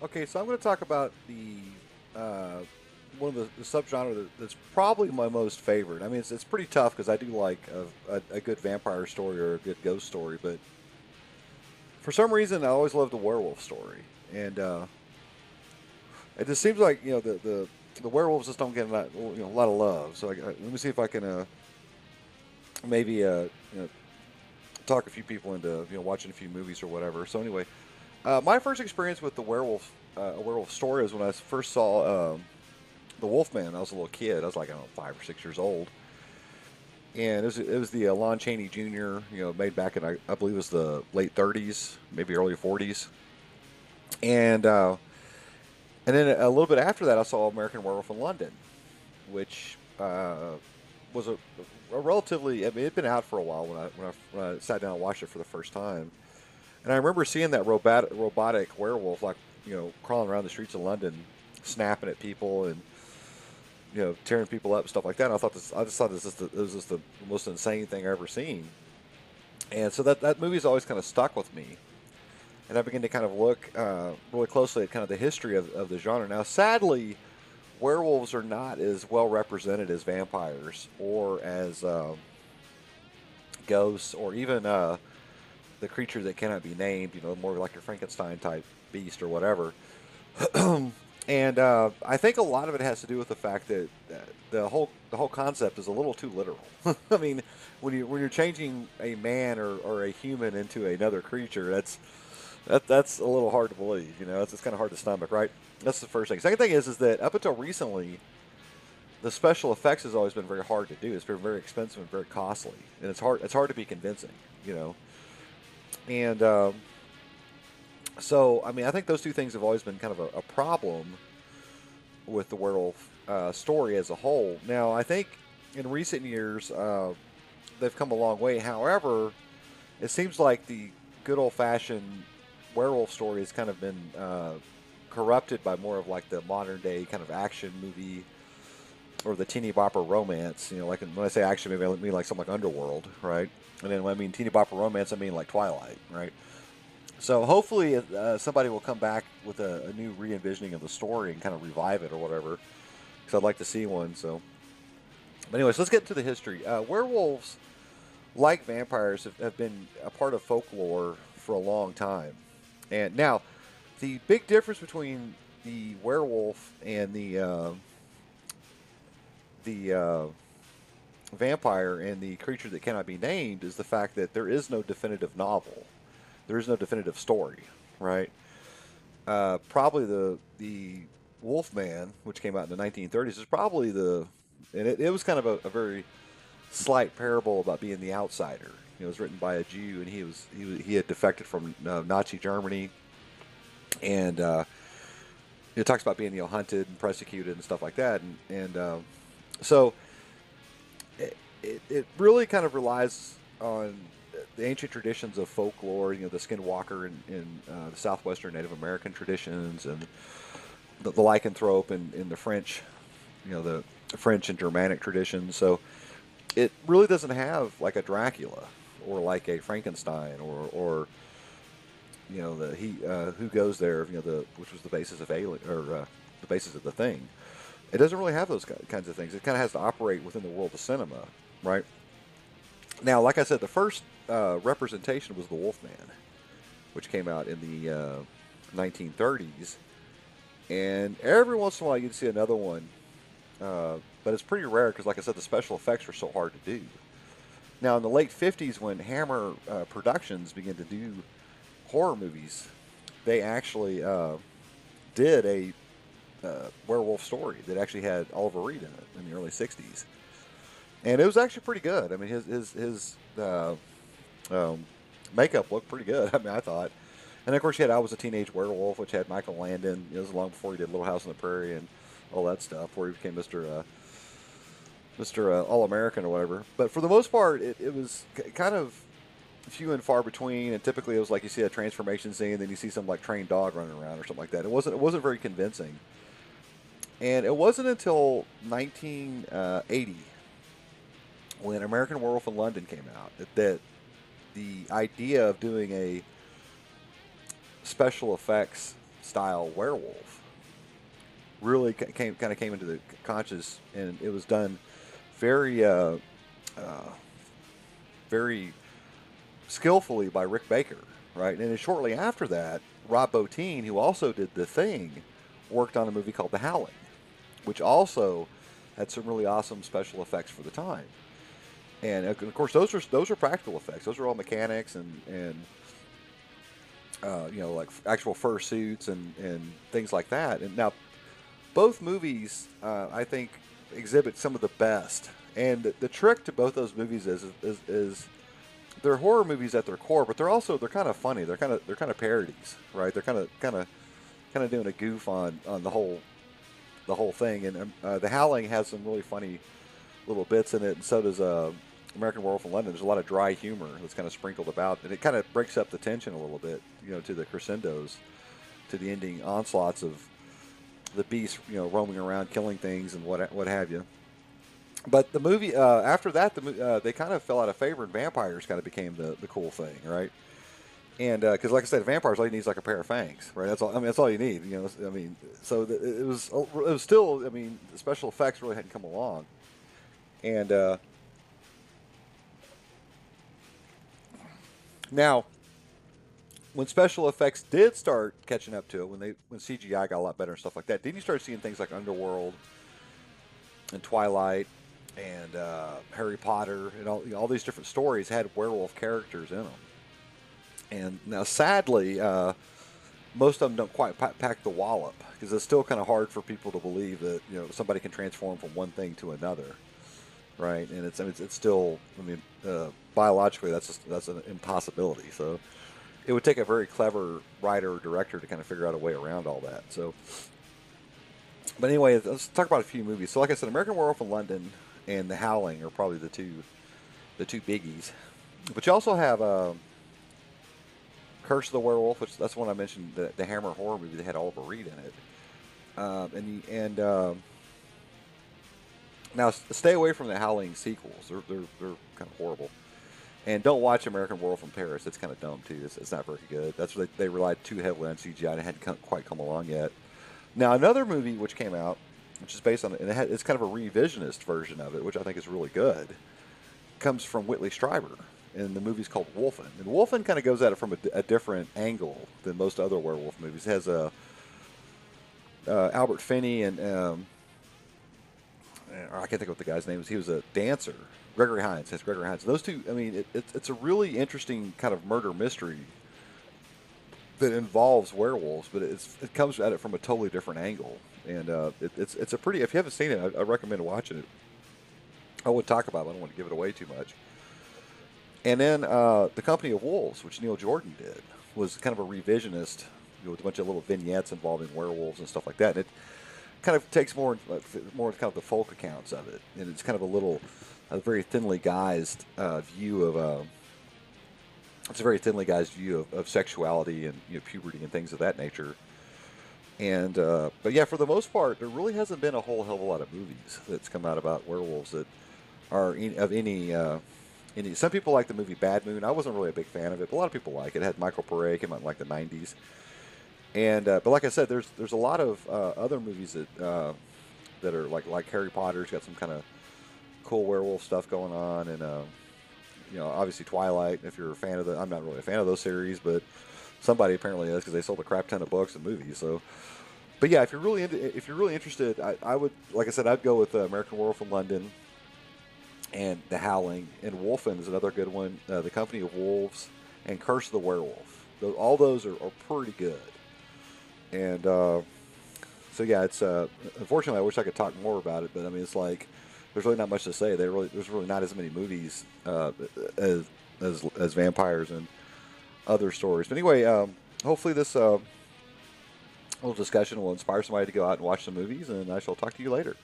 Okay, so I'm going to talk about one of the subgenre that's probably my most favorite. I mean, it's pretty tough because I do like a good vampire story or a good ghost story, but for some reason, I always loved the werewolf story, and it just seems like the werewolves just don't get a lot of love. So let me see if I can maybe talk a few people into watching a few movies or whatever. So anyway, my first experience with the a werewolf story is when I first saw the Wolfman. I was a little kid. I was like, I don't know, 5 or 6 years old, and it was the Lon Chaney Jr. Made back in I believe it was the late 30s, maybe early 40s, and then a little bit after that, I saw American Werewolf in London, which was a relatively. I mean, it'd been out for a while when I sat down and watched it for the first time, and I remember seeing that robotic werewolf like crawling around the streets of London, snapping at people and tearing people up and stuff like that. And I just thought it was just the most insane thing I ever seen. And so that movie's always kind of stuck with me. And I began to kind of look really closely at kind of the history of the genre. Now, sadly, werewolves are not as well represented as vampires or as ghosts or even the creature that cannot be named. More like your Frankenstein type beast or whatever. And I think a lot of it has to do with the fact that the whole concept is a little too literal. I mean, when you're changing a man or a human into another creature, that's a little hard to believe. It's kind of hard to stomach, right? That's the first thing. Second thing is that up until recently, the special effects has always been very hard to do. It's been very expensive and very costly, and it's hard to be convincing. And so, I mean, I think those two things have always been kind of a problem with the werewolf story as a whole. Now, I think in recent years they've come a long way. However, it seems like the good old fashioned werewolf story has kind of been corrupted by more of like the modern day kind of action movie or the teeny bopper romance. Like when I say action movie, I mean like something like Underworld, right? And then when I mean teeny bopper romance, I mean like Twilight, right? So hopefully somebody will come back with a new re-envisioning of the story and kind of revive it or whatever, because I'd like to see one. So, but anyways, let's get into the history. Werewolves, like vampires, have been a part of folklore for a long time. And now, the big difference between the werewolf and the vampire and the creature that cannot be named is the fact that there is no definitive novel. There is no definitive story, right? Probably the Wolfman, which came out in the 1930s, is probably and it was kind of a very slight parable about being the outsider. It was written by a Jew, and he had defected from Nazi Germany, and it talks about being hunted and persecuted and stuff like that, and so it really kind of relies on the ancient traditions of folklore, the skinwalker in the southwestern Native American traditions, and the lycanthrope in the French, the French and Germanic traditions. So it really doesn't have like a Dracula or like a Frankenstein or the who goes there, which was the basis of Alien or the basis of the Thing. It doesn't really have those kinds of things. It kind of has to operate within the world of cinema, right? Now, like I said, the first representation was the Wolfman, which came out in the 1930s, and every once in a while you'd see another one, but it's pretty rare because, like I said, the special effects were so hard to do. Now, in the late 50s, when Hammer Productions began to do horror movies, they actually did a werewolf story that actually had Oliver Reed in it in the early 60s. And it was actually pretty good. I mean, his makeup looked pretty good. I mean, I thought. And of course, you had I Was a Teenage Werewolf, which had Michael Landon. It was long before he did Little House on the Prairie and all that stuff, where he became Mr. All American or whatever. But for the most part, it was kind of few and far between. And typically, it was like you see a transformation scene, then you see some like trained dog running around or something like that. It wasn't very convincing. And it wasn't until 1980 when American Werewolf in London came out that the idea of doing a special effects style werewolf really kind of came into the conscious, and it was done very uh, very skillfully by Rick Baker, right? And then shortly after that, Rob Bottin, who also did The Thing, worked on a movie called The Howling, which also had some really awesome special effects for the time. And of course, those are practical effects. Those are all mechanics and like actual fursuits and things like that. And now, both movies, I think, exhibit some of the best. And the trick to both those movies is they're horror movies at their core, but they're kind of funny. They're kind of parodies, right? They're kind of doing a goof on the whole thing. And The Howling has some really funny little bits in it, and so does American Werewolf in London. There's a lot of dry humor that's kind of sprinkled about, and it kind of breaks up the tension a little bit, to the crescendos, to the ending onslaughts of the beast, roaming around, killing things, and what have you. But the movie after that, they kind of fell out of favor, and vampires kind of became the cool thing, right? And because, like I said, vampires, all you need is like a pair of fangs, right? That's all. I mean, that's all you need. I mean, so it was still. I mean, the special effects really hadn't come along, and now when special effects did start catching up to it, when CGI got a lot better and stuff like that, then you start seeing things like Underworld and Twilight and Harry Potter and all these different stories had werewolf characters in them. And now, sadly, most of them don't quite pack the wallop, because it's still kind of hard for people to believe that somebody can transform from one thing to another, right? And it's still, biologically that's an impossibility. So it would take a very clever writer or director to kind of figure out a way around all that. So, but anyway, let's talk about a few movies. So, like I said, American Werewolf in London and The Howling are probably the two biggies. But you also have Curse of the Werewolf, which that's one I mentioned, the Hammer horror movie that had Oliver Reed in it. Now stay away from the Howling sequels; they're kind of horrible. And don't watch American Werewolf in Paris; it's kind of dumb too. It's not very good. That's what they relied too heavily on CGI and it hadn't quite come along yet. Now another movie which came out, which is based on it, and it's kind of a revisionist version of it, which I think is really good, comes from Whitley Strieber. And the movie's called Wolfen. And Wolfen kind of goes at it from a different angle than most other werewolf movies. It has Albert Finney and I can't think of what the guy's name is. He was a dancer. Gregory Hines. Has Gregory Hines. Those two. I mean, it's a really interesting kind of murder mystery that involves werewolves, but it comes at it from a totally different angle. And it's a pretty. If you haven't seen it, I recommend watching it. I wouldn't talk about it. I don't want to give it away too much. And then The Company of Wolves, which Neil Jordan did, was kind of a revisionist, with a bunch of little vignettes involving werewolves and stuff like that. And it kind of takes more kind of the folk accounts of it, and it's kind of a very thinly guised view of it's a very thinly guised view of sexuality and puberty and things of that nature. And but yeah, for the most part, there really hasn't been a whole hell of a lot of movies that's come out about werewolves that are of any. Some people like the movie Bad Moon. I wasn't really a big fan of it, but a lot of people like it. It had Michael Pare, came out in like the 90s. And but like I said, there's a lot of other movies that are like Harry Potter's got some kind of cool werewolf stuff going on, and obviously Twilight. If you're a fan of I'm not really a fan of those series, but somebody apparently is because they sold a crap ton of books and movies. So, but yeah, if you're really interested, I would, like I said, I'd go with American Werewolf in London and The Howling, and Wolfen is another good one. The Company of Wolves and Curse of the Werewolf. All those are pretty good. And so yeah, it's unfortunately I wish I could talk more about it, but I mean it's like there's really not much to say. There's really not as many movies as vampires and other stories. But anyway, hopefully this little discussion will inspire somebody to go out and watch some movies, and I shall talk to you later.